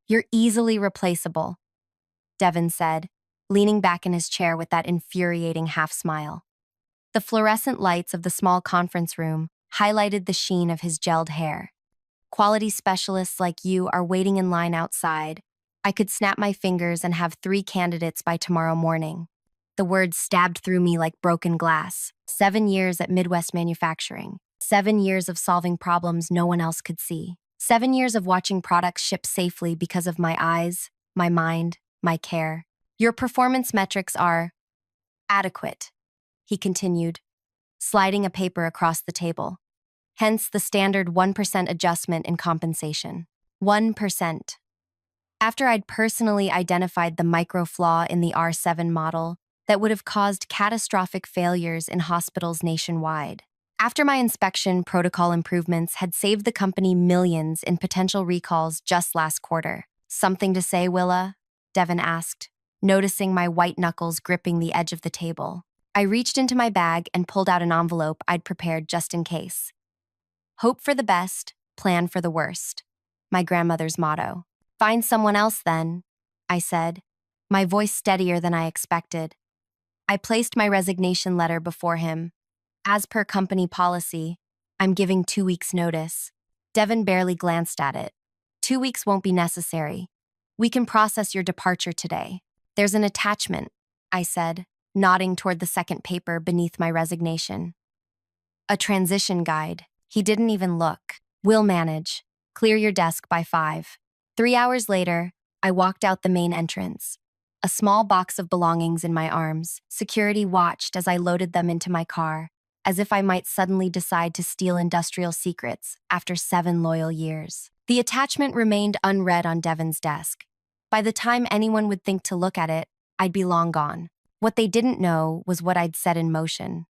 You're easily replaceable, Devin said, leaning back in his chair with that infuriating half-smile. The fluorescent lights of the small conference room highlighted the sheen of his gelled hair. Quality specialists like you are waiting in line outside. I could snap my fingers and have 3 candidates by tomorrow morning. The words stabbed through me like broken glass. 7 years at Midwest Manufacturing. 7 years of solving problems no one else could see. 7 years of watching products ship safely because of my eyes, my mind, my care. Your performance metrics are adequate, he continued, sliding a paper across the table. Hence the standard 1% adjustment in compensation. 1%. After I'd personally identified the micro flaw in the R7 model that would have caused catastrophic failures in hospitals nationwide. After my inspection, protocol improvements had saved the company millions in potential recalls just last quarter. Something to say, Willa? Devin asked, noticing my white knuckles gripping the edge of the table. I reached into my bag and pulled out an envelope I'd prepared just in case. Hope for the best, plan for the worst. My grandmother's motto. Find someone else then, I said, my voice steadier than I expected. I placed my resignation letter before him. As per company policy, I'm giving 2 weeks' notice. Devin barely glanced at it. 2 weeks won't be necessary. We can process your departure today. There's an attachment, I said, nodding toward the second paper beneath my resignation. A transition guide. He didn't even look. We'll manage. Clear your desk by 5. 3 hours later, I walked out the main entrance. A small box of belongings in my arms. Security watched as I loaded them into my car, as if I might suddenly decide to steal industrial secrets after 7 loyal years. The attachment remained unread on Devin's desk. By the time anyone would think to look at it, I'd be long gone. What they didn't know was what I'd set in motion.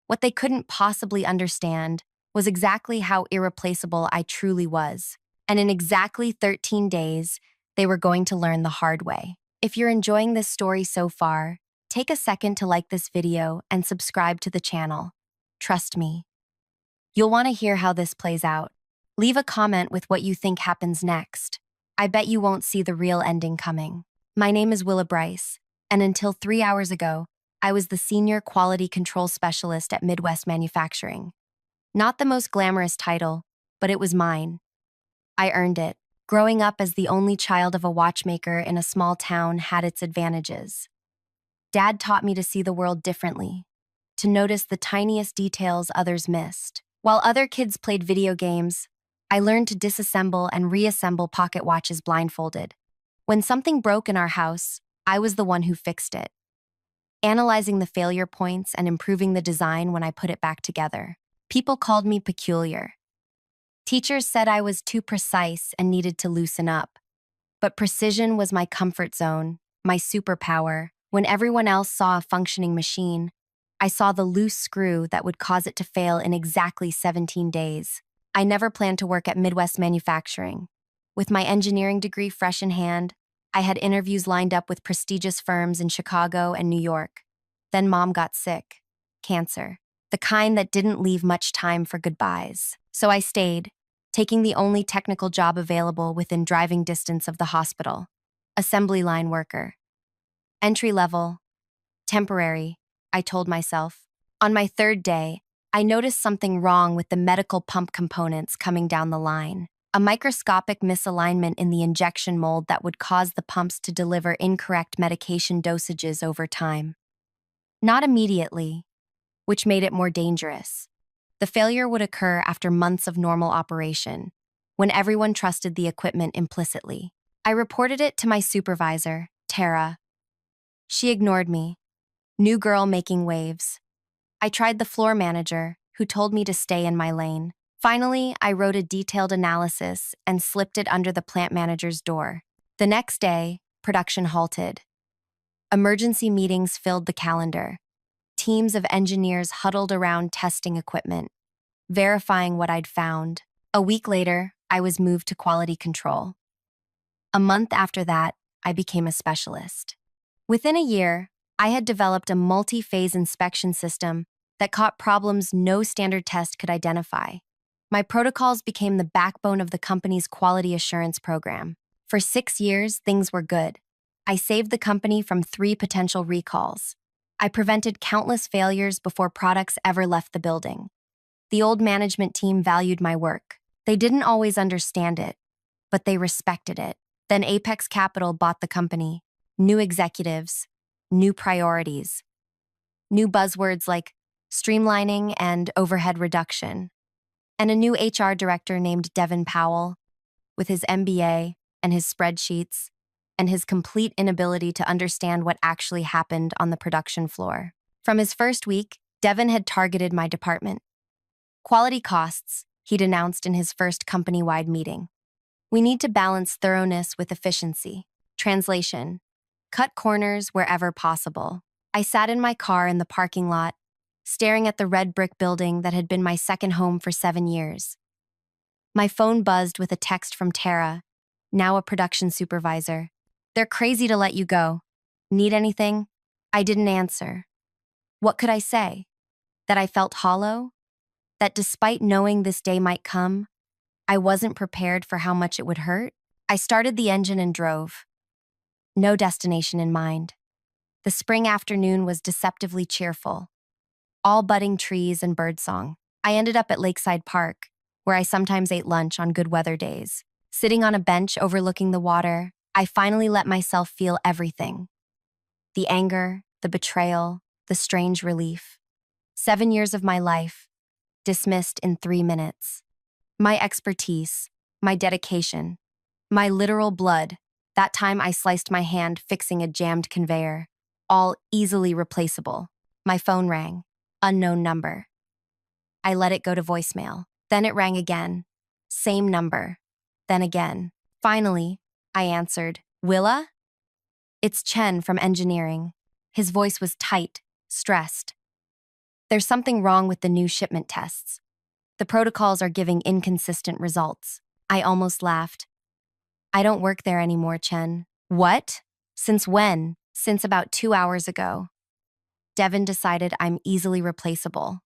What they couldn't possibly understand was exactly how irreplaceable I truly was. And in exactly 13 days, they were going to learn the hard way. If you're enjoying this story so far, take a second to like this video and subscribe to the channel. Trust me. You'll want to hear how this plays out. Leave a comment with what you think happens next. I bet you won't see the real ending coming. My name is Willa Bryce, and until 3 hours ago, I was the Senior Quality Control Specialist at Midwest Manufacturing. Not the most glamorous title, but it was mine. I earned it. Growing up as the only child of a watchmaker in a small town had its advantages. Dad taught me to see the world differently, to notice the tiniest details others missed. While other kids played video games, I learned to disassemble and reassemble pocket watches blindfolded. When something broke in our house, I was the one who fixed it, analyzing the failure points and improving the design when I put it back together. People called me peculiar. Teachers said I was too precise and needed to loosen up. But precision was my comfort zone, my superpower. When everyone else saw a functioning machine, I saw the loose screw that would cause it to fail in exactly 17 days. I never planned to work at Midwest Manufacturing. With my engineering degree fresh in hand, I had interviews lined up with prestigious firms in Chicago and New York. Then Mom got sick. Cancer. The kind that didn't leave much time for goodbyes. So I stayed, taking the only technical job available within driving distance of the hospital. Assembly line worker. Entry level. Temporary, I told myself. On my 3rd day, I noticed something wrong with the medical pump components coming down the line. A microscopic misalignment in the injection mold that would cause the pumps to deliver incorrect medication dosages over time. Not immediately, which made it more dangerous. The failure would occur after months of normal operation, when everyone trusted the equipment implicitly. I reported it to my supervisor, Tara. She ignored me. New girl making waves. I tried the floor manager, who told me to stay in my lane. Finally, I wrote a detailed analysis and slipped it under the plant manager's door. The next day, production halted. Emergency meetings filled the calendar. Teams of engineers huddled around testing equipment, verifying what I'd found. A week later, I was moved to quality control. A month after that, I became a specialist. Within a year, I had developed a multi-phase inspection system that caught problems no standard test could identify. My protocols became the backbone of the company's quality assurance program. For 6 years, things were good. I saved the company from 3 potential recalls. I prevented countless failures before products ever left the building. The old management team valued my work. They didn't always understand it, but they respected it. Then Apex Capital bought the company. New executives, new priorities, new buzzwords like streamlining and overhead reduction, and a new HR director named Devin Powell, with his MBA and his spreadsheets, and his complete inability to understand what actually happened on the production floor. From his first week, Devin had targeted my department. Quality costs, he'd announced in his first company-wide meeting. We need to balance thoroughness with efficiency. Translation: cut corners wherever possible. I sat in my car in the parking lot, staring at the red brick building that had been my second home for 7 years. My phone buzzed with a text from Tara, now a production supervisor. "They're crazy to let you go. Need anything?" I didn't answer. What could I say? That I felt hollow? That despite knowing this day might come, I wasn't prepared for how much it would hurt? I started the engine and drove. No destination in mind. The spring afternoon was deceptively cheerful. All budding trees and birdsong. I ended up at Lakeside Park, where I sometimes ate lunch on good weather days. Sitting on a bench overlooking the water, I finally let myself feel everything. The anger, the betrayal, the strange relief. 7 years of my life, dismissed in 3 minutes. My expertise, my dedication, my literal blood, that time I sliced my hand fixing a jammed conveyor, all easily replaceable. My phone rang. Unknown number. I let it go to voicemail. Then it rang again. Same number. Then again. Finally, I answered. "Willa?" "It's Chen from engineering." His voice was tight, stressed. "There's something wrong with the new shipment tests. The protocols are giving inconsistent results." I almost laughed. "I don't work there anymore, Chen." "What? Since when?" "Since about 2 hours ago." Devin decided I'm easily replaceable.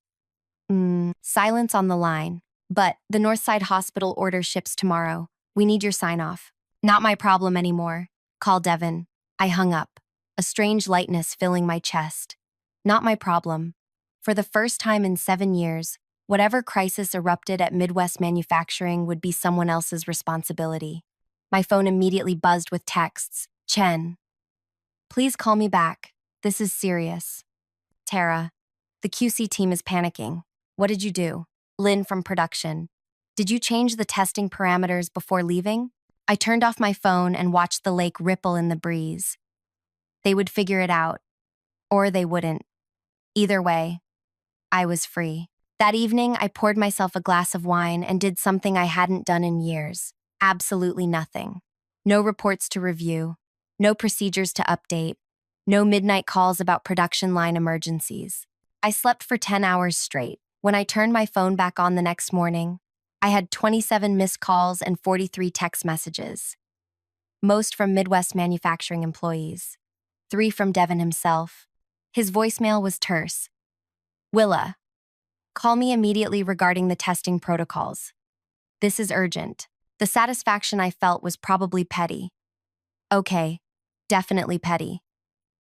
Silence on the line. "But the Northside Hospital order ships tomorrow. We need your sign-off." "Not my problem anymore." "Call Devin." I hung up, a strange lightness filling my chest. Not my problem. For the first time in 7 years, whatever crisis erupted at Midwest Manufacturing would be someone else's responsibility. My phone immediately buzzed with texts. "Chen. Please call me back. This is serious." "Tara. The QC team is panicking. What did you do?" "Lynn from production. Did you change the testing parameters before leaving?" I turned off my phone and watched the lake ripple in the breeze. They would figure it out. Or they wouldn't. Either way, I was free. That evening, I poured myself a glass of wine and did something I hadn't done in years. Absolutely nothing. No reports to review. No procedures to update. No midnight calls about production line emergencies. I slept for 10 hours straight. When I turned my phone back on the next morning, I had 27 missed calls and 43 text messages. Most from Midwest Manufacturing employees. 3 from Devin himself. His voicemail was terse. "Willa. Call me immediately regarding the testing protocols. This is urgent." The satisfaction I felt was probably petty. Okay, definitely petty.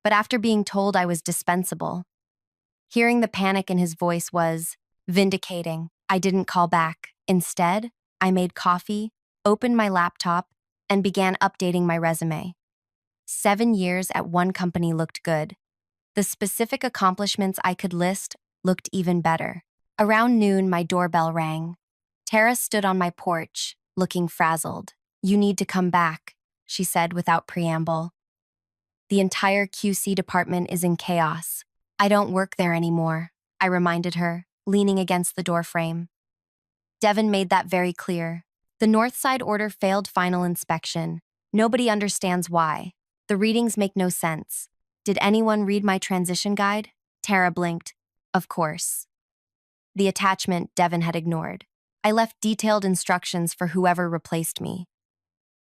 But after being told I was dispensable, hearing the panic in his voice was vindicating. I didn't call back. Instead, I made coffee, opened my laptop, and began updating my resume. 7 years at one company looked good. The specific accomplishments I could list looked even better. Around noon, my doorbell rang. Tara stood on my porch, looking frazzled. "You need to come back," she said without preamble. "The entire QC department is in chaos." "I don't work there anymore," I reminded her, leaning against the doorframe. Devin made that very clear. The Northside order failed final inspection. Nobody understands why. The readings make no sense. Did anyone read my transition guide? Tara blinked. Of course. The attachment Devin had ignored. I left detailed instructions for whoever replaced me.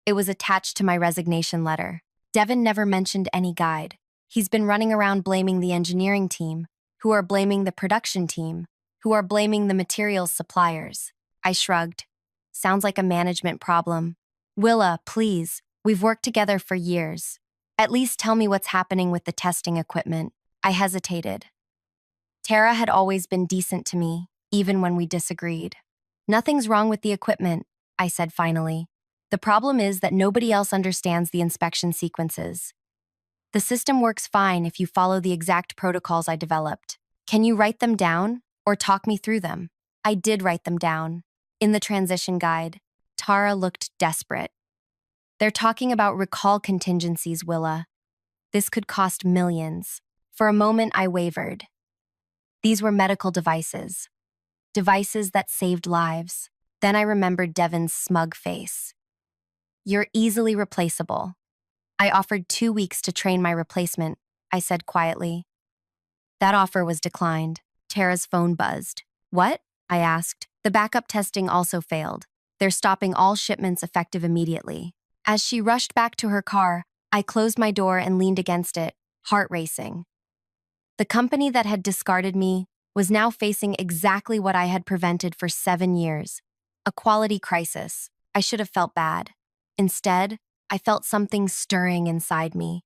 It was attached to my resignation letter. Devin never mentioned any guide. He's been running around blaming the engineering team, who are blaming the production team, who are blaming the materials suppliers. I shrugged. Sounds like a management problem. "Willa, please." We've worked together for years. At least tell me what's happening with the testing equipment. I hesitated. Tara had always been decent to me, even when we disagreed. Nothing's wrong with the equipment, I said finally. The problem is that nobody else understands the inspection sequences. The system works fine if you follow the exact protocols I developed. Can you write them down or talk me through them? I did write them down. In the transition guide, Tara looked desperate. They're talking about recall contingencies, Willa. This could cost millions. For a moment, I wavered. These were medical devices. Devices that saved lives. Then I remembered Devon's smug face. You're easily replaceable. I offered 2 weeks to train my replacement, I said quietly. That offer was declined. Tara's phone buzzed. What? I asked. The backup testing also failed. They're stopping all shipments effective immediately. As she rushed back to her car, I closed my door and leaned against it, heart racing. The company that had discarded me was now facing exactly what I had prevented for 7 years. A quality crisis. I should have felt bad. Instead, I felt something stirring inside me.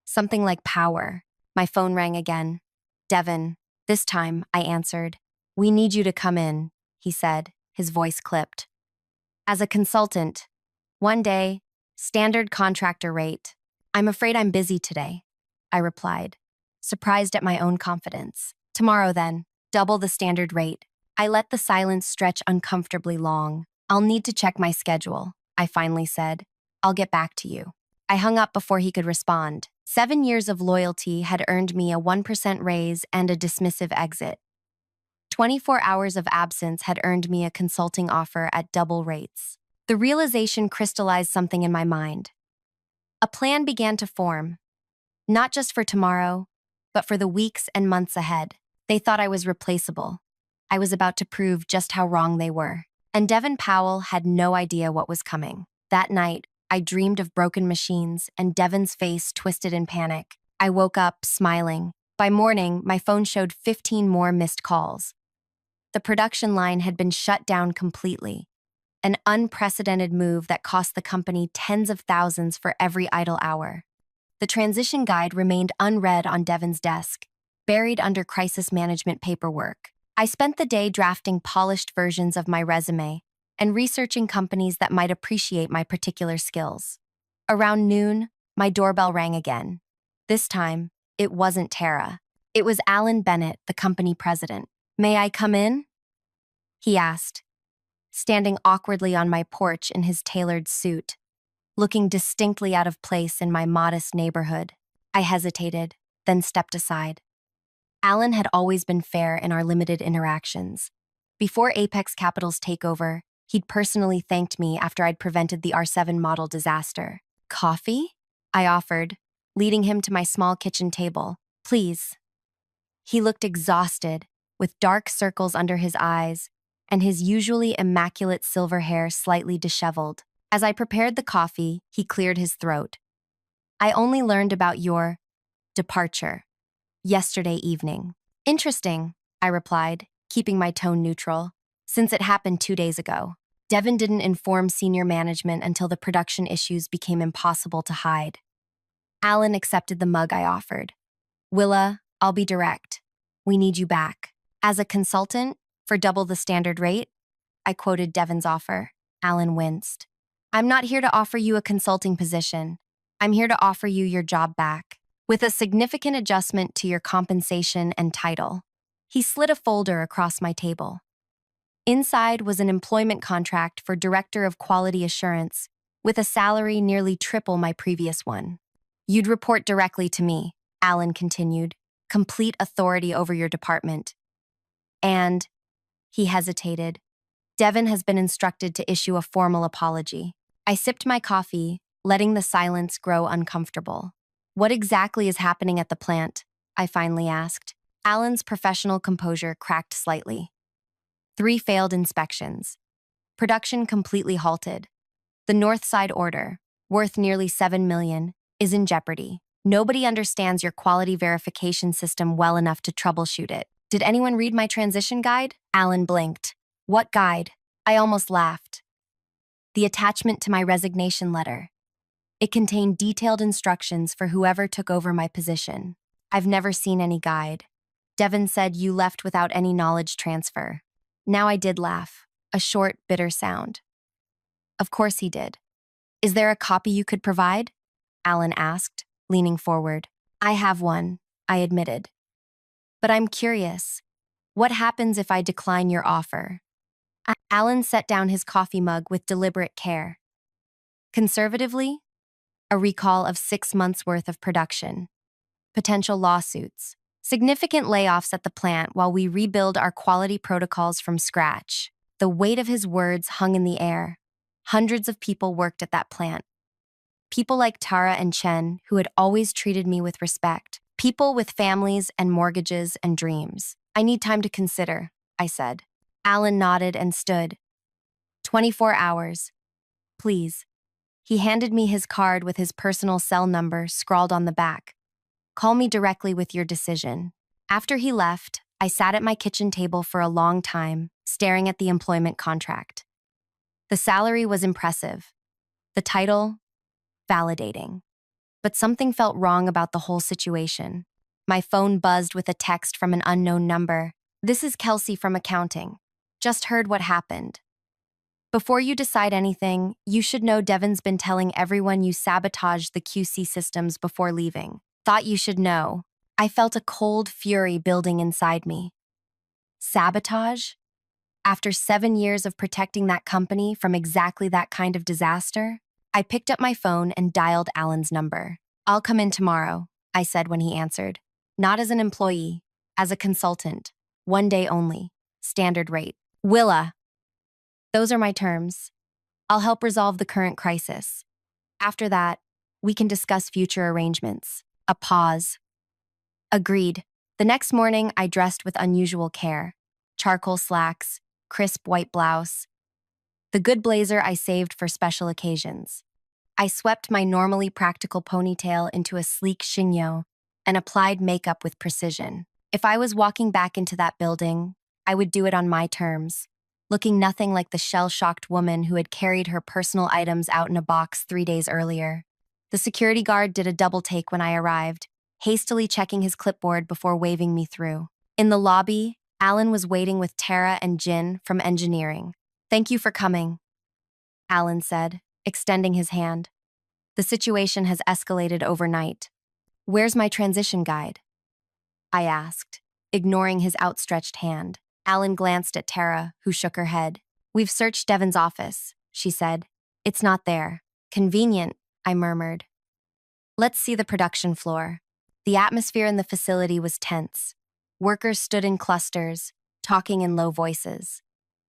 Something like power. My phone rang again. Devon. This time, I answered. We need you to come in, he said, his voice clipped. As a consultant. One day, standard contractor rate. I'm afraid I'm busy today, I replied, surprised at my own confidence. Tomorrow then, double the standard rate. I let the silence stretch uncomfortably long. I'll need to check my schedule, I finally said. I'll get back to you. I hung up before he could respond. 7 years of loyalty had earned me a 1% raise and a dismissive exit. 24 hours of absence had earned me a consulting offer at double rates. The realization crystallized something in my mind. A plan began to form, not just for tomorrow, but for the weeks and months ahead. They thought I was replaceable. I was about to prove just how wrong they were. And Devon Powell had no idea what was coming. That night, I dreamed of broken machines and Devon's face twisted in panic. I woke up, smiling. By morning, my phone showed 15 more missed calls. The production line had been shut down completely. An unprecedented move that cost the company tens of thousands for every idle hour. The transition guide remained unread on Devon's desk, buried under crisis management paperwork. I spent the day drafting polished versions of my resume and researching companies that might appreciate my particular skills. Around noon, my doorbell rang again. This time, it wasn't Tara. It was Alan Bennett, the company president. May I come in? He asked, standing awkwardly on my porch in his tailored suit, looking distinctly out of place in my modest neighborhood. I hesitated, then stepped aside. Alan had always been fair in our limited interactions. Before Apex Capital's takeover, he'd personally thanked me after I'd prevented the R7 model disaster. Coffee? I offered, leading him to my small kitchen table. Please. He looked exhausted, with dark circles under his eyes, and his usually immaculate silver hair slightly disheveled. As I prepared the coffee, he cleared his throat. I only learned about your departure yesterday evening. Interesting, I replied, keeping my tone neutral, since it happened 2 days ago. Devon didn't inform senior management until the production issues became impossible to hide. Alan accepted the mug I offered. Willa, I'll be direct. We need you back. As a consultant, for double the standard rate, I quoted Devon's offer. Alan winced. I'm not here to offer you a consulting position. I'm here to offer you your job back, with a significant adjustment to your compensation and title. He slid a folder across my table. Inside was an employment contract for Director of Quality Assurance, with a salary nearly triple my previous one. You'd report directly to me, Alan continued, complete authority over your department. And, he hesitated, Devon has been instructed to issue a formal apology. I sipped my coffee, letting the silence grow uncomfortable. What exactly is happening at the plant? I finally asked. Alan's professional composure cracked slightly. 3 failed inspections. Production completely halted. The North Side order, worth nearly $7 million, is in jeopardy. Nobody understands your quality verification system well enough to troubleshoot it. Did anyone read my transition guide? Alan blinked. What guide? I almost laughed. The attachment to my resignation letter. It contained detailed instructions for whoever took over my position. I've never seen any guide. Devin said you left without any knowledge transfer. Now I did laugh, a short, bitter sound. Of course he did. Is there a copy you could provide? Alan asked, leaning forward. I have one, I admitted. But I'm curious. What happens if I decline your offer? Alan set down his coffee mug with deliberate care. Conservatively, a recall of 6 months' worth of production, potential lawsuits, significant layoffs at the plant while we rebuild our quality protocols from scratch. The weight of his words hung in the air. Hundreds of people worked at that plant. People like Tara and Chen, who had always treated me with respect. People with families and mortgages and dreams. I need time to consider, I said. Alan nodded and stood. 24 hours. Please. He handed me his card with his personal cell number scrawled on the back. Call me directly with your decision. After he left, I sat at my kitchen table for a long time, staring at the employment contract. The salary was impressive. The title, validating. But something felt wrong about the whole situation. My phone buzzed with a text from an unknown number. This is Kelsey from accounting. Just heard what happened. Before you decide anything, you should know Devin's been telling everyone you sabotaged the QC systems before leaving. Thought you should know. I felt a cold fury building inside me. Sabotage? After 7 years of protecting that company from exactly that kind of disaster? I picked up my phone and dialed Alan's number. I'll come in tomorrow, I said when he answered. Not as an employee, as a consultant. 1 day only. Standard rate. Willa. Those are my terms. I'll help resolve the current crisis. After that, we can discuss future arrangements. A pause. Agreed. The next morning, I dressed with unusual care. Charcoal slacks, crisp white blouse. The good blazer I saved for special occasions. I swept my normally practical ponytail into a sleek chignon and applied makeup with precision. If I was walking back into that building, I would do it on my terms, looking nothing like the shell-shocked woman who had carried her personal items out in a box 3 days earlier. The security guard did a double take when I arrived, hastily checking his clipboard before waving me through. In the lobby, Alan was waiting with Tara and Jin from engineering. Thank you for coming, Alan said, extending his hand. The situation has escalated overnight. Where's my transition guide? I asked, ignoring his outstretched hand. Alan glanced at Tara, who shook her head. We've searched Devin's office, she said. It's not there. Convenient, I murmured. Let's see the production floor. The atmosphere in the facility was tense. Workers stood in clusters, talking in low voices.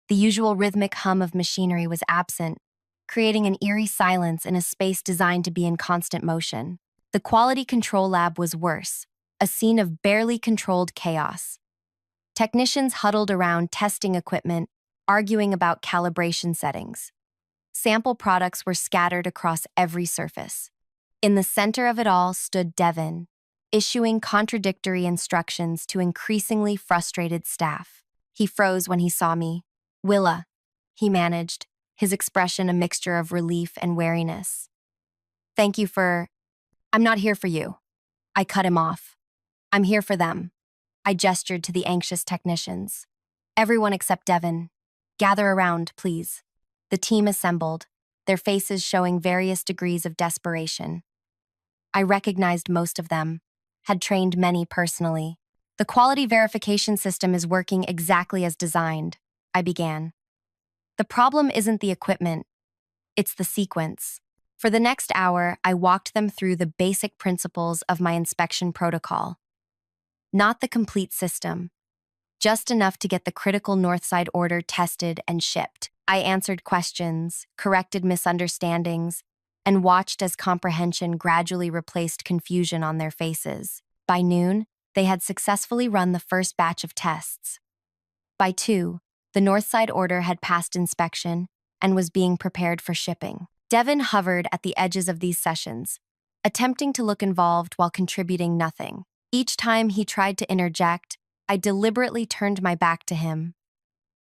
The usual rhythmic hum of machinery was absent, creating an eerie silence in a space designed to be in constant motion. The quality control lab was worse, a scene of barely controlled chaos. Technicians huddled around testing equipment, arguing about calibration settings. Sample products were scattered across every surface. In the center of it all stood Devin, issuing contradictory instructions to increasingly frustrated staff. He froze when he saw me. Willa, he managed, his expression a mixture of relief and wariness. Thank you for... I'm not here for you. I cut him off. I'm here for them. I gestured to the anxious technicians. Everyone except Devin. Gather around, please. The team assembled, their faces showing various degrees of desperation. I recognized most of them, had trained many personally. The quality verification system is working exactly as designed, I began. The problem isn't the equipment, it's the sequence. For the next hour, I walked them through the basic principles of my inspection protocol. Not the complete system, just enough to get the critical Northside order tested and shipped. I answered questions, corrected misunderstandings, and watched as comprehension gradually replaced confusion on their faces. By noon, they had successfully run the first batch of tests. By 2, the Northside order had passed inspection and was being prepared for shipping. Devin hovered at the edges of these sessions, attempting to look involved while contributing nothing. Each time he tried to interject, I deliberately turned my back to him,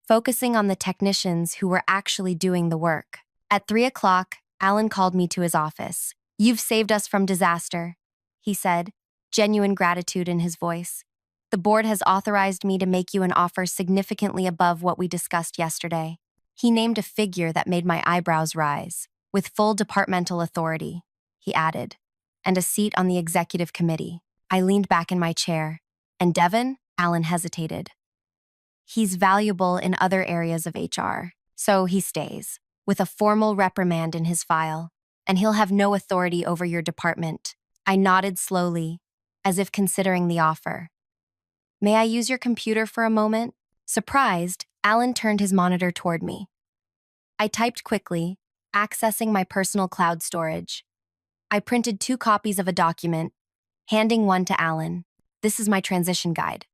focusing on the technicians who were actually doing the work. At 3 o'clock, Alan called me to his office. You've saved us from disaster, he said, genuine gratitude in his voice. The board has authorized me to make you an offer significantly above what we discussed yesterday. He named a figure that made my eyebrows rise. With full departmental authority, he added, and a seat on the executive committee. I leaned back in my chair. And Devin? Alan hesitated. He's valuable in other areas of HR, so he stays, with a formal reprimand in his file, and he'll have no authority over your department. I nodded slowly, as if considering the offer. May I use your computer for a moment? Surprised, Alan turned his monitor toward me. I typed quickly, accessing my personal cloud storage. I printed 2 copies of a document, handing one to Alan. This is my transition guide,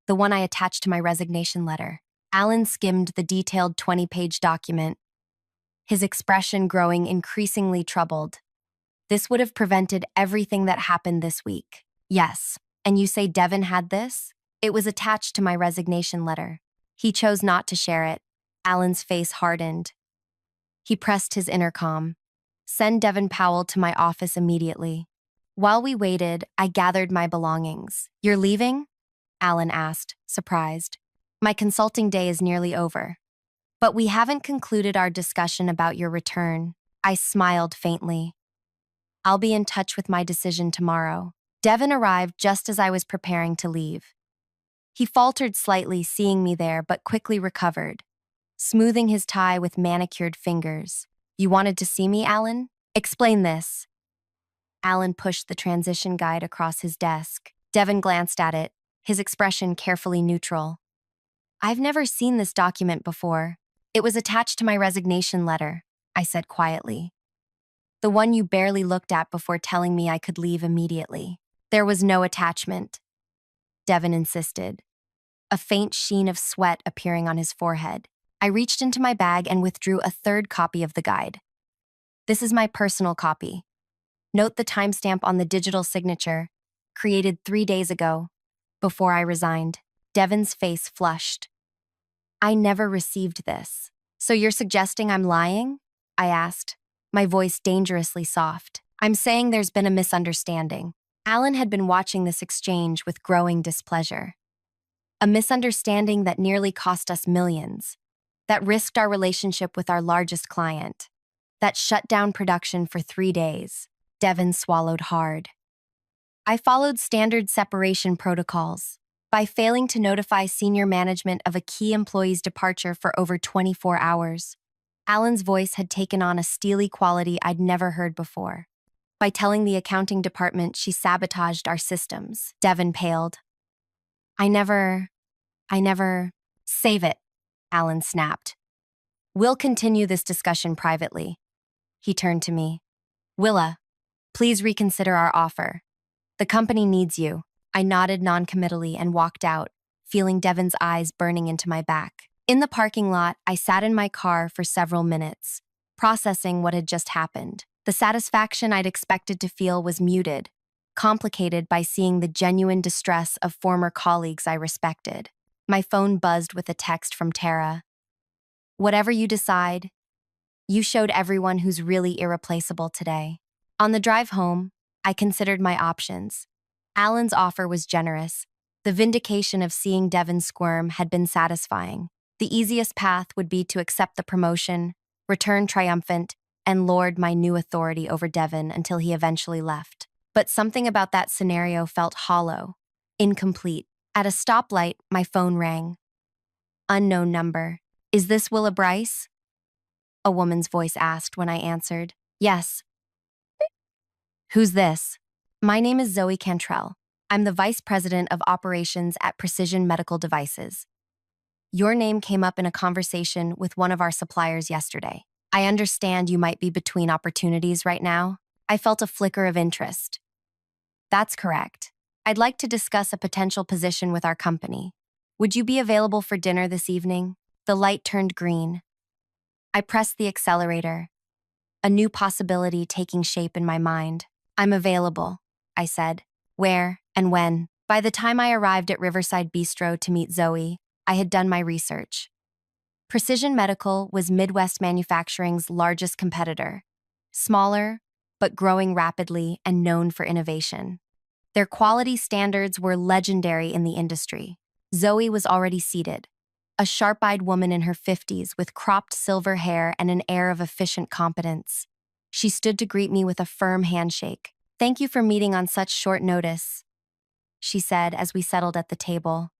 the one I attached to my resignation letter. Alan skimmed the detailed 20-page document, his expression growing increasingly troubled. This would have prevented everything that happened this week. Yes, and you say Devin had this? It was attached to my resignation letter. He chose not to share it. Alan's face hardened. He pressed his intercom. Send Devin Powell to my office immediately. While we waited, I gathered my belongings. You're leaving? Alan asked, surprised. My consulting day is nearly over. But we haven't concluded our discussion about your return. I smiled faintly. I'll be in touch with my decision tomorrow. Devin arrived just as I was preparing to leave. He faltered slightly, seeing me there, but quickly recovered, smoothing his tie with manicured fingers. You wanted to see me, Alan? Explain this. Alan pushed the transition guide across his desk. Devin glanced at it, his expression carefully neutral. I've never seen this document before. It was attached to my resignation letter, I said quietly. The one you barely looked at before telling me I could leave immediately. There was no attachment, Devin insisted, a faint sheen of sweat appearing on his forehead. I reached into my bag and withdrew a 3rd copy of the guide. This is my personal copy. Note the timestamp on the digital signature, created 3 days ago, before I resigned. Devin's face flushed. I never received this. So you're suggesting I'm lying? I asked, my voice dangerously soft. I'm saying there's been a misunderstanding. Alan had been watching this exchange with growing displeasure. A misunderstanding that nearly cost us millions, that risked our relationship with our largest client, that shut down production for 3 days. Devin swallowed hard. I followed standard separation protocols. By failing to notify senior management of a key employee's departure for over 24 hours, Alan's voice had taken on a steely quality I'd never heard before. By telling the accounting department she sabotaged our systems, Devin paled. I never. Save it, Alan snapped. We'll continue this discussion privately. He turned to me. Willa, please reconsider our offer. The company needs you. I nodded noncommittally and walked out, feeling Devin's eyes burning into my back. In the parking lot, I sat in my car for several minutes, processing what had just happened. The satisfaction I'd expected to feel was muted, complicated by seeing the genuine distress of former colleagues I respected. My phone buzzed with a text from Tara. Whatever you decide, you showed everyone who's really irreplaceable today. On the drive home, I considered my options. Alan's offer was generous. The vindication of seeing Devin squirm had been satisfying. The easiest path would be to accept the promotion, return triumphant, and lord my new authority over Devin until he eventually left. But something about that scenario felt hollow, incomplete. At a stoplight, my phone rang. Unknown number. Is this Willa Bryce? A woman's voice asked when I answered. Yes. Who's this? My name is Zoe Cantrell. I'm the Vice President of Operations at Precision Medical Devices. Your name came up in a conversation with one of our suppliers yesterday. I understand you might be between opportunities right now. I felt a flicker of interest. That's correct. I'd like to discuss a potential position with our company. Would you be available for dinner this evening? The light turned green. I pressed the accelerator, a new possibility taking shape in my mind. I'm available, I said. Where and when? By the time I arrived at Riverside Bistro to meet Zoe, I had done my research. Precision Medical was Midwest Manufacturing's largest competitor. Smaller, but growing rapidly and known for innovation. Their quality standards were legendary in the industry. Zoe was already seated, a sharp-eyed woman in her 50s with cropped silver hair and an air of efficient competence. She stood to greet me with a firm handshake. "Thank you for meeting on such short notice," she said as we settled at the table.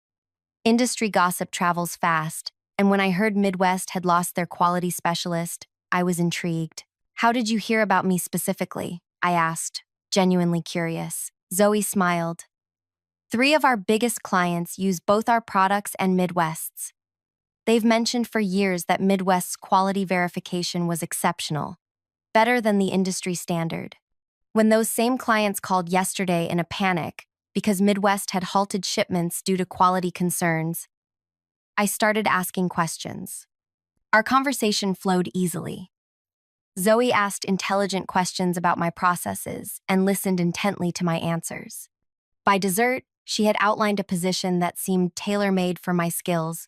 Industry gossip travels fast, and when I heard Midwest had lost their quality specialist, I was intrigued. "How did you hear about me specifically?" I asked, genuinely curious. Zoe smiled. "Three of our biggest clients use both our products and Midwest's. They've mentioned for years that Midwest's quality verification was exceptional, better than the industry standard. When those same clients called yesterday in a panic because Midwest had halted shipments due to quality concerns, I started asking questions. Our conversation flowed easily. Zoe asked intelligent questions about my processes and listened intently to my answers. By dessert, she had outlined a position that seemed tailor-made for my skills: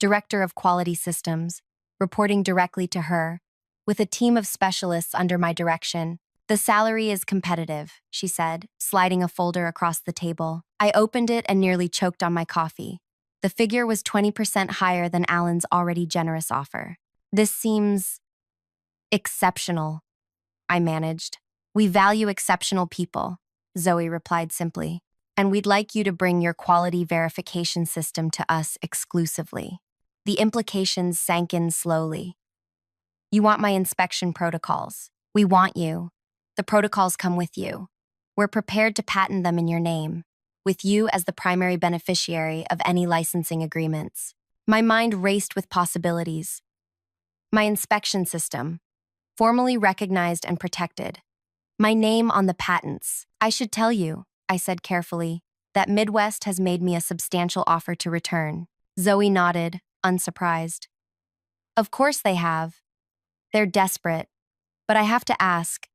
Director of Quality Systems, reporting directly to her, with a team of specialists under my direction. "The salary is competitive," she said, sliding a folder across the table. I opened it and nearly choked on my coffee. The figure was 20% higher than Alan's already generous offer. "This seems exceptional," I managed. "We value exceptional people," Zoe replied simply, "and we'd like you to bring your quality verification system to us exclusively." The implications sank in slowly. "You want my inspection protocols. We want you. The protocols come with you. We're prepared to patent them in your name, with you as the primary beneficiary of any licensing agreements." My mind raced with possibilities. My inspection system, formally recognized and protected. My name on the patents. "I should tell you," I said carefully, "that Midwest has made me a substantial offer to return." Zoe nodded, unsurprised. "Of course they have. They're desperate. But I have to ask,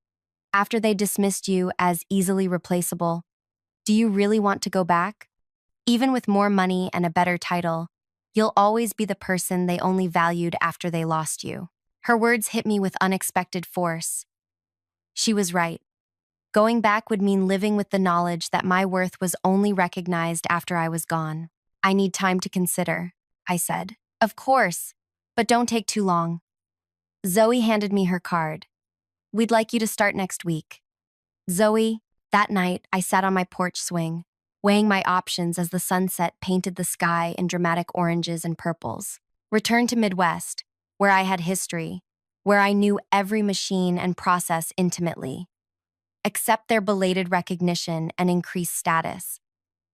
after they dismissed you as easily replaceable, do you really want to go back? Even with more money and a better title, you'll always be the person they only valued after they lost you." Her words hit me with unexpected force. She was right. Going back would mean living with the knowledge that my worth was only recognized after I was gone. "I need time to consider," I said. "Of course, but don't take too long." Zoe handed me her card. "We'd like you to start next week." Zoe, that night, I sat on my porch swing, weighing my options as the sunset painted the sky in dramatic oranges and purples. Return to Midwest, where I had history, where I knew every machine and process intimately. Accept their belated recognition and increased status.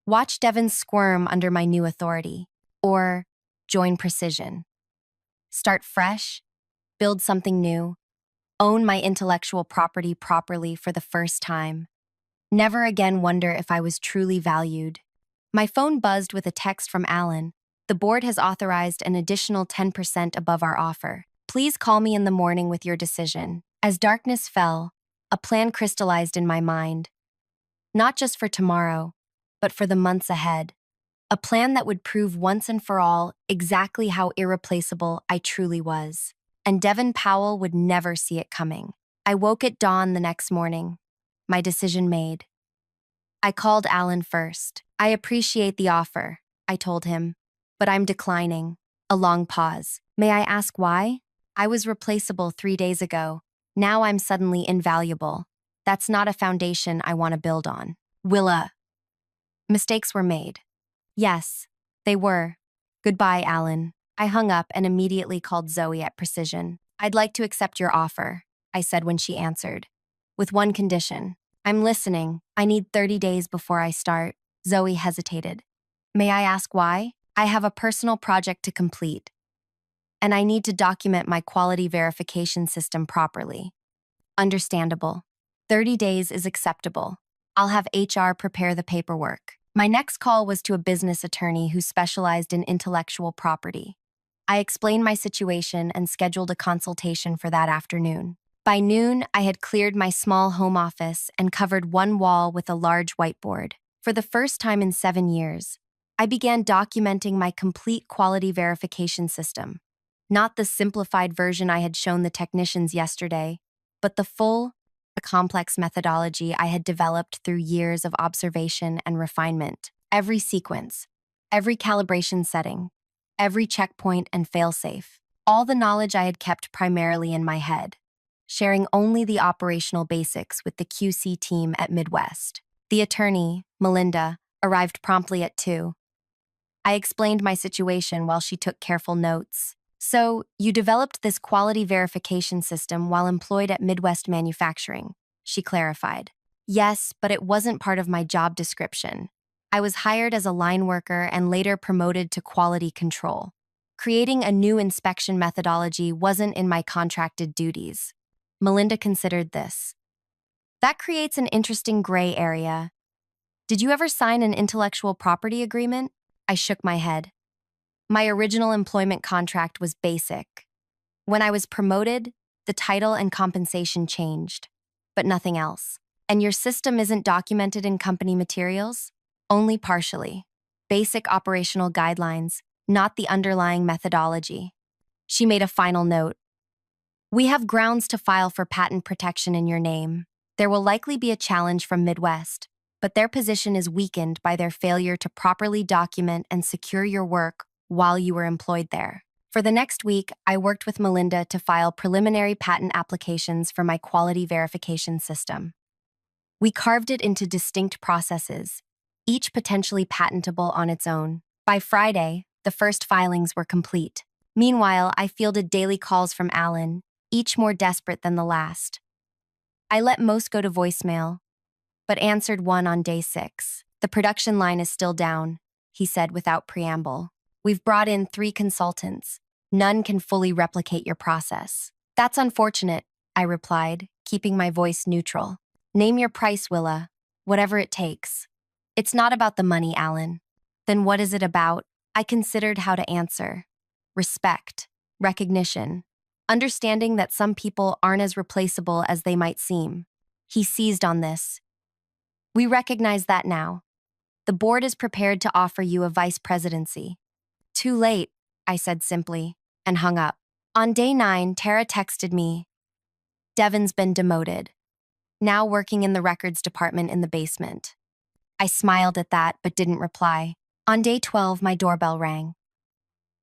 Watch Devon squirm under my new authority. Or join Precision. Start fresh, build something new, own my intellectual property properly for the first time. Never again wonder if I was truly valued. My phone buzzed with a text from Alan. "The board has authorized an additional 10% above our offer. Please call me in the morning with your decision." As darkness fell, a plan crystallized in my mind. Not just for tomorrow, but for the months ahead. A plan that would prove once and for all exactly how irreplaceable I truly was. And Devon Powell would never see it coming. I woke at dawn the next morning, my decision made. I called Alan first. "I appreciate the offer," I told him, "but I'm declining." A long pause. "May I ask why?" "I was replaceable 3 days ago. Now I'm suddenly invaluable. That's not a foundation I want to build on." "Willa." Mistakes were made. Yes, they were. Goodbye, Alan. I hung up and immediately called Zoe at Precision. "I'd like to accept your offer," I said when she answered. "With one condition." "I'm listening. I need 30 days before I start." Zoe hesitated. "May I ask why?" "I have a personal project to complete, and I need to document my quality verification system properly." "Understandable. 30 days is acceptable. I'll have HR prepare the paperwork." My next call was to a business attorney who specialized in intellectual property. I explained my situation and scheduled a consultation for that afternoon. By noon, I had cleared my small home office and covered one wall with a large whiteboard. For the first time in 7 years, I began documenting my complete quality verification system. Not the simplified version I had shown the technicians yesterday, but the full, a complex methodology I had developed through years of observation and refinement. Every sequence, every calibration setting, every checkpoint and failsafe, all the knowledge I had kept primarily in my head, sharing only the operational basics with the QC team at Midwest. The attorney, Melinda, arrived promptly at 2. I explained my situation while she took careful notes. So, you developed this quality verification system while employed at Midwest Manufacturing, she clarified. Yes, but it wasn't part of my job description. I was hired as a line worker and later promoted to quality control. Creating a new inspection methodology wasn't in my contracted duties. Melinda considered this. That creates an interesting gray area. Did you ever sign an intellectual property agreement? I shook my head. My original employment contract was basic. When I was promoted, the title and compensation changed, but nothing else. And your system isn't documented in company materials? Only partially. Basic operational guidelines, not the underlying methodology. She made a final note. We have grounds to file for patent protection in your name. There will likely be a challenge from Midwest, but their position is weakened by their failure to properly document and secure your work while you were employed there. For the next week, I worked with Melinda to file preliminary patent applications for my quality verification system. We carved it into distinct processes, each potentially patentable on its own. By Friday, the first filings were complete. Meanwhile, I fielded daily calls from Alan, each more desperate than the last. I let most go to voicemail, but answered one on day 6. The production line is still down, he said without preamble. We've brought in 3 consultants. None can fully replicate your process. That's unfortunate, I replied, keeping my voice neutral. Name your price, Willa. Whatever it takes. It's not about the money, Alan. Then what is it about? I considered how to answer. Respect. Recognition. Understanding that some people aren't as replaceable as they might seem. He seized on this. We recognize that now. The board is prepared to offer you a vice presidency. Too late, I said simply, and hung up. On day 9, Tara texted me. Devin's been demoted. Now working in the records department in the basement. I smiled at that, but didn't reply. On day 12, my doorbell rang.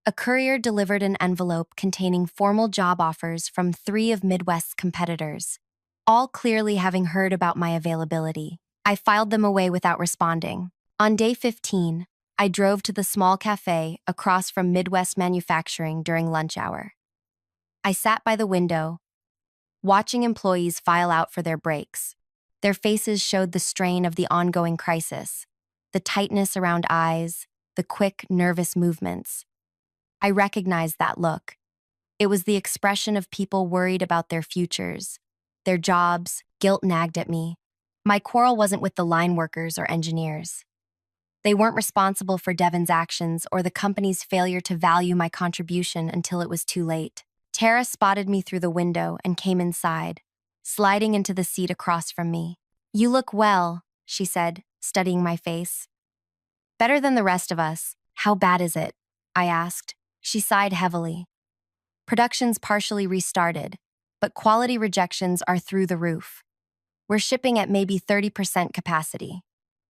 A courier delivered an envelope containing formal job offers from 3 of Midwest's competitors, all clearly having heard about my availability. I filed them away without responding. On day 15, I drove to the small cafe across from Midwest Manufacturing during lunch hour. I sat by the window, watching employees file out for their breaks. Their faces showed the strain of the ongoing crisis, the tightness around eyes, the quick, nervous movements. I recognized that look. It was the expression of people worried about their futures, their jobs. Guilt nagged at me. My quarrel wasn't with the line workers or engineers. They weren't responsible for Devin's actions or the company's failure to value my contribution until it was too late. Tara spotted me through the window and came inside, sliding into the seat across from me. You look well, she said, studying my face. Better than the rest of us. How bad is it? I asked. She sighed heavily. Production's partially restarted, but quality rejections are through the roof. We're shipping at maybe 30% capacity.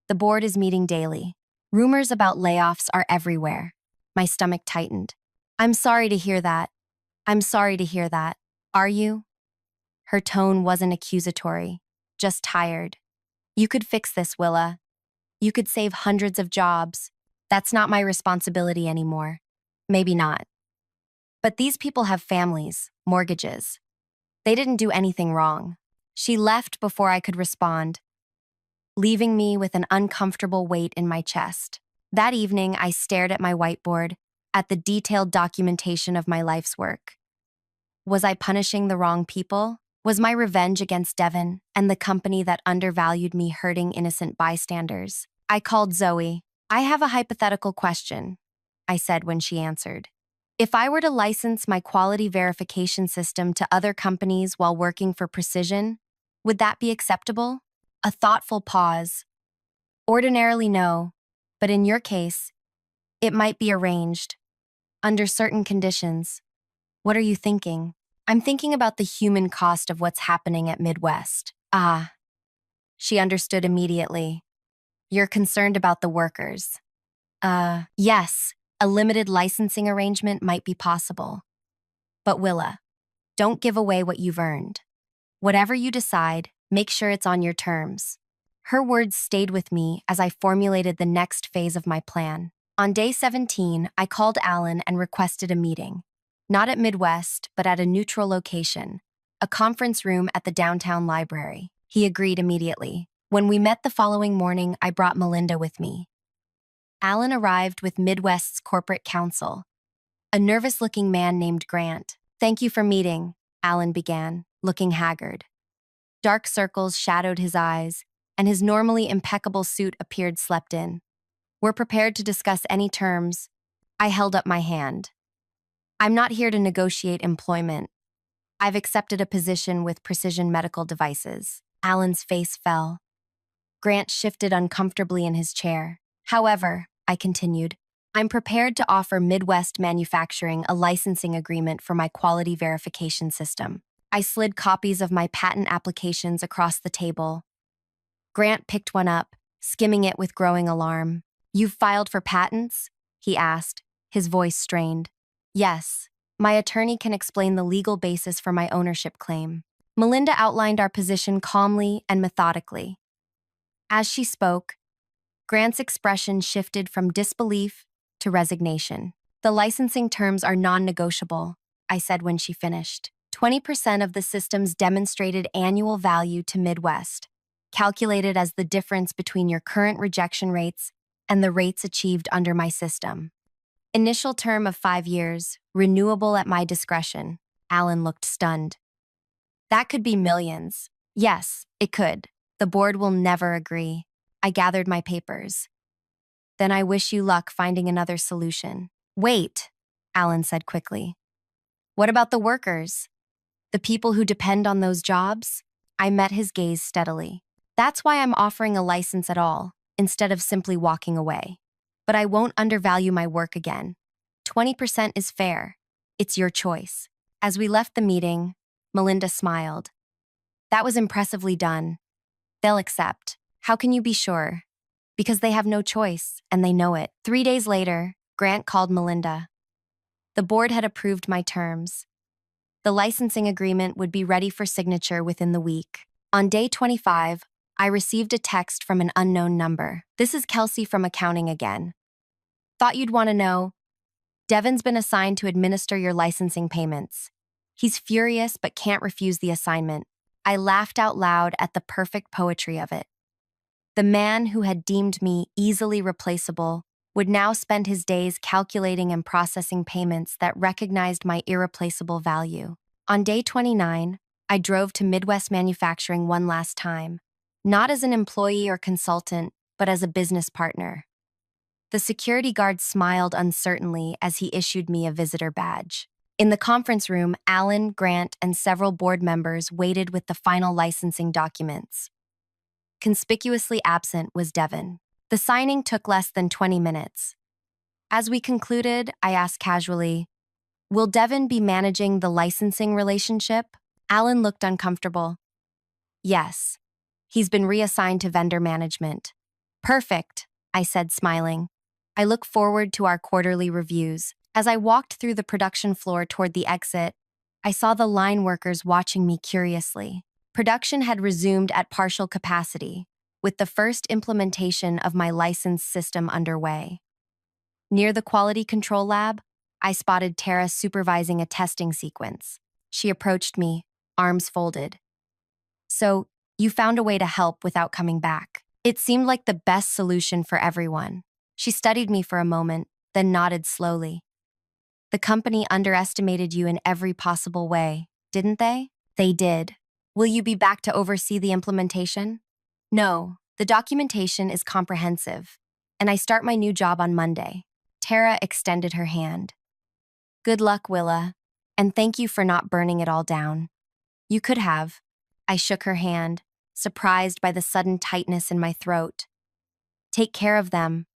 The board is meeting daily. Rumors about layoffs are everywhere. My stomach tightened. I'm sorry to hear that. I'm sorry to hear that. Are you? Her tone wasn't accusatory, just tired. You could fix this, Willa. You could save hundreds of jobs. That's not my responsibility anymore. Maybe not. But these people have families, mortgages. They didn't do anything wrong. She left before I could respond, leaving me with an uncomfortable weight in my chest. That evening, I stared at my whiteboard, at the detailed documentation of my life's work. Was I punishing the wrong people? Was my revenge against Devin and the company that undervalued me hurting innocent bystanders? I called Zoe. I have a hypothetical question, I said when she answered. If I were to license my quality verification system to other companies while working for Precision, would that be acceptable? A thoughtful pause. Ordinarily no, but in your case, it might be arranged. Under certain conditions. What are you thinking? I'm thinking about the human cost of what's happening at Midwest. Ah, she understood immediately. You're concerned about the workers. Yes, a limited licensing arrangement might be possible. But Willa, don't give away what you've earned. Whatever you decide, make sure it's on your terms. Her words stayed with me as I formulated the next phase of my plan. On day 17, I called Alan and requested a meeting. Not at Midwest, but at a neutral location, a conference room at the downtown library. He agreed immediately. When we met the following morning, I brought Melinda with me. Alan arrived with Midwest's corporate counsel, a nervous-looking man named Grant. "Thank you for meeting," Alan began, looking haggard. Dark circles shadowed his eyes, and his normally impeccable suit appeared slept in. "We're prepared to discuss any terms." I held up my hand. "I'm not here to negotiate employment. I've accepted a position with Precision Medical Devices." Alan's face fell. Grant shifted uncomfortably in his chair. "However," I continued, "I'm prepared to offer Midwest Manufacturing a licensing agreement for my quality verification system." I slid copies of my patent applications across the table. Grant picked one up, skimming it with growing alarm. "You've filed for patents?" he asked, his voice strained. "Yes. My attorney can explain the legal basis for my ownership claim." Melinda outlined our position calmly and methodically. As she spoke, Grant's expression shifted from disbelief to resignation. "The licensing terms are non-negotiable," I said when she finished. 20% of the system's demonstrated annual value to Midwest, calculated as the difference between your current rejection rates and the rates achieved under my system. Initial term of 5 years, renewable at my discretion." Alan looked stunned. "That could be millions." "Yes, it could. The board will never agree." I gathered my papers. "Then I wish you luck finding another solution." "Wait," Alan said quickly. "What about the workers? The people who depend on those jobs?" I met his gaze steadily. "That's why I'm offering a license at all, instead of simply walking away. But I won't undervalue my work again. 20% is fair. It's your choice." As we left the meeting, Melinda smiled. "That was impressively done. They'll accept." "How can you be sure?" "Because they have no choice, and they know it." 3 days later, Grant called Melinda. The board had approved my terms. The licensing agreement would be ready for signature within the week. On day 25, I received a text from an unknown number. "This is Kelsey from accounting again. Thought you'd want to know. Devin's been assigned to administer your licensing payments. He's furious but can't refuse the assignment." I laughed out loud at the perfect poetry of it. The man who had deemed me easily replaceable would now spend his days calculating and processing payments that recognized my irreplaceable value. On day 29, I drove to Midwest Manufacturing one last time, not as an employee or consultant, but as a business partner. The security guard smiled uncertainly as he issued me a visitor badge. In the conference room, Alan, Grant, and several board members waited with the final licensing documents. Conspicuously absent was Devin. The signing took less than 20 minutes. As we concluded, I asked casually, "Will Devin be managing the licensing relationship?" Alan looked uncomfortable. "Yes. He's been reassigned to vendor management." "Perfect," I said, smiling. "I look forward to our quarterly reviews." As I walked through the production floor toward the exit, I saw the line workers watching me curiously. Production had resumed at partial capacity, with the first implementation of my licensed system underway. Near the quality control lab, I spotted Tara supervising a testing sequence. She approached me, arms folded. "So, you found a way to help without coming back." It seemed like the best solution for everyone. She studied me for a moment, then nodded slowly. "The company underestimated you in every possible way, didn't they?" "They did." "Will you be back to oversee the implementation?" "No, the documentation is comprehensive, and I start my new job on Monday." Tara extended her hand. "Good luck, Willa, and thank you for not burning it all down." "You could have." I shook her hand, surprised by the sudden tightness in my throat. "Take care of them,"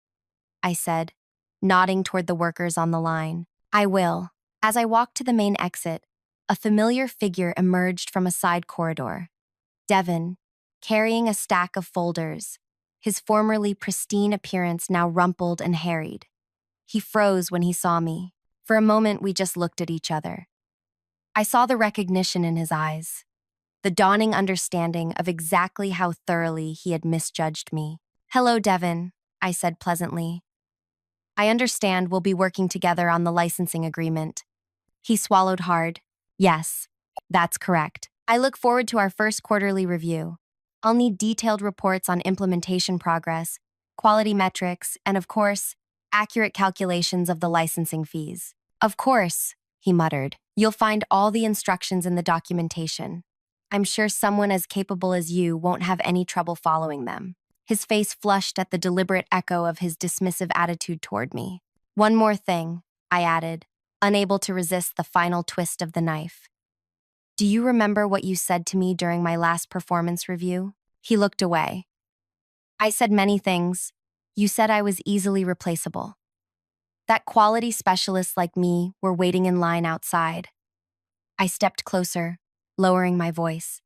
I said, nodding toward the workers on the line. "I will." As I walked to the main exit, a familiar figure emerged from a side corridor. "Devin, carrying a stack of folders, his formerly pristine appearance now rumpled and harried. He froze when he saw me. For a moment, we just looked at each other. I saw the recognition in his eyes, the dawning understanding of exactly how thoroughly he had misjudged me. "Hello, Devin," I said pleasantly. "I understand we'll be working together on the licensing agreement." He swallowed hard. "Yes, that's correct. I look forward to our first quarterly review. I'll need detailed reports on implementation progress, quality metrics, and of course, accurate calculations of the licensing fees." "Of course," he muttered. "You'll find all the instructions in the documentation. I'm sure someone as capable as you won't have any trouble following them." His face flushed at the deliberate echo of his dismissive attitude toward me. "One more thing," I added, unable to resist the final twist of the knife. "Do you remember what you said to me during my last performance review?" He looked away. "I said many things. You said I was easily replaceable. That quality specialists like me were waiting in line outside." I stepped closer, lowering my voice.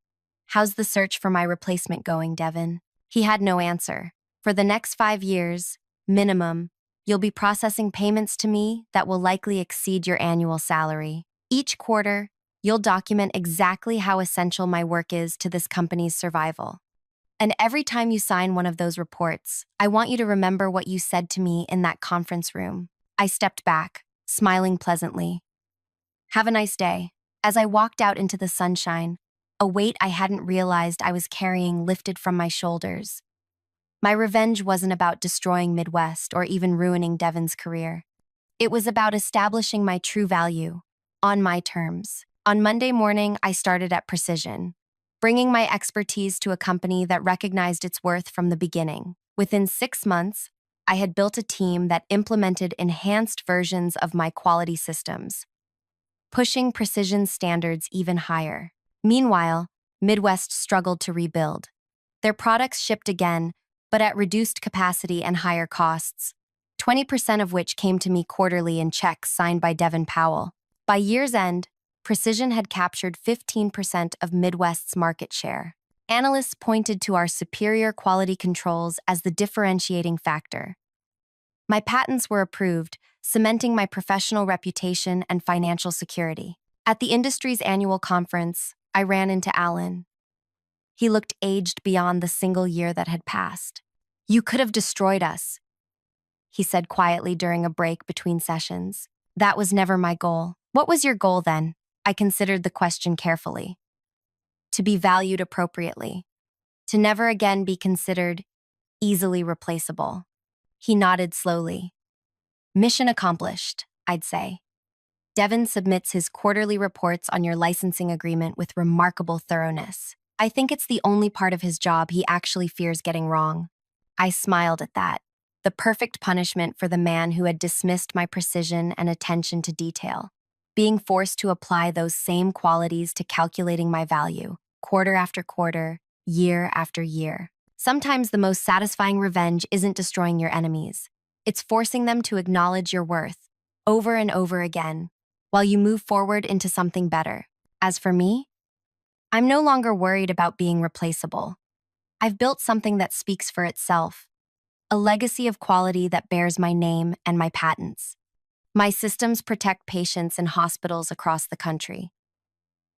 "How's the search for my replacement going, Devin?" He had no answer. "For the next 5 years, minimum, you'll be processing payments to me that will likely exceed your annual salary. Each quarter, you'll document exactly how essential my work is to this company's survival. And every time you sign one of those reports, I want you to remember what you said to me in that conference room." I stepped back, smiling pleasantly. "Have a nice day." As I walked out into the sunshine, a weight I hadn't realized I was carrying lifted from my shoulders. My revenge wasn't about destroying Midwest or even ruining Devin's career. It was about establishing my true value, on my terms. On Monday morning, I started at Precision, bringing my expertise to a company that recognized its worth from the beginning. Within 6 months, I had built a team that implemented enhanced versions of my quality systems, pushing Precision's standards even higher. Meanwhile, Midwest struggled to rebuild. Their products shipped again, but at reduced capacity and higher costs, 20% of which came to me quarterly in checks signed by Devin Powell. By year's end, Precision had captured 15% of Midwest's market share. Analysts pointed to our superior quality controls as the differentiating factor. My patents were approved, cementing my professional reputation and financial security. At the industry's annual conference, I ran into Alan. He looked aged beyond the single year that had passed. "You could have destroyed us," he said quietly during a break between sessions. "That was never my goal." "What was your goal then?" I considered the question carefully. "To be valued appropriately. To never again be considered easily replaceable." He nodded slowly. "Mission accomplished, I'd say." Devin submits his quarterly reports on your licensing agreement with remarkable thoroughness. I think it's the only part of his job he actually fears getting wrong. I smiled at that. The perfect punishment for the man who had dismissed my precision and attention to detail. Being forced to apply those same qualities to calculating my value, quarter after quarter, year after year. Sometimes the most satisfying revenge isn't destroying your enemies. It's forcing them to acknowledge your worth, over and over again, while you move forward into something better. As for me, I'm no longer worried about being replaceable. I've built something that speaks for itself, a legacy of quality that bears my name and my patents. My systems protect patients in hospitals across the country.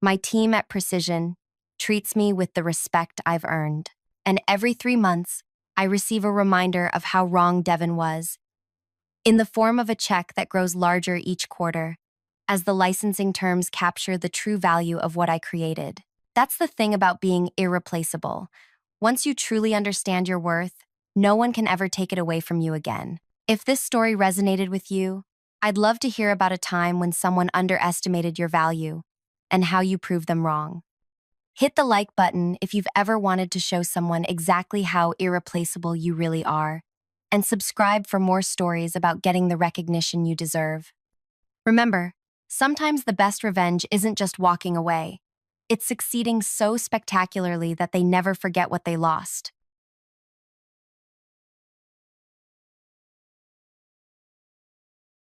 My team at Precision treats me with the respect I've earned. And every 3 months, I receive a reminder of how wrong Devin was, in the form of a check that grows larger each quarter, as the licensing terms capture the true value of what I created. That's the thing about being irreplaceable. Once you truly understand your worth, no one can ever take it away from you again. If this story resonated with you, I'd love to hear about a time when someone underestimated your value and how you proved them wrong. Hit the like button if you've ever wanted to show someone exactly how irreplaceable you really are, and subscribe for more stories about getting the recognition you deserve. Remember, sometimes the best revenge isn't just walking away. It's succeeding so spectacularly that they never forget what they lost.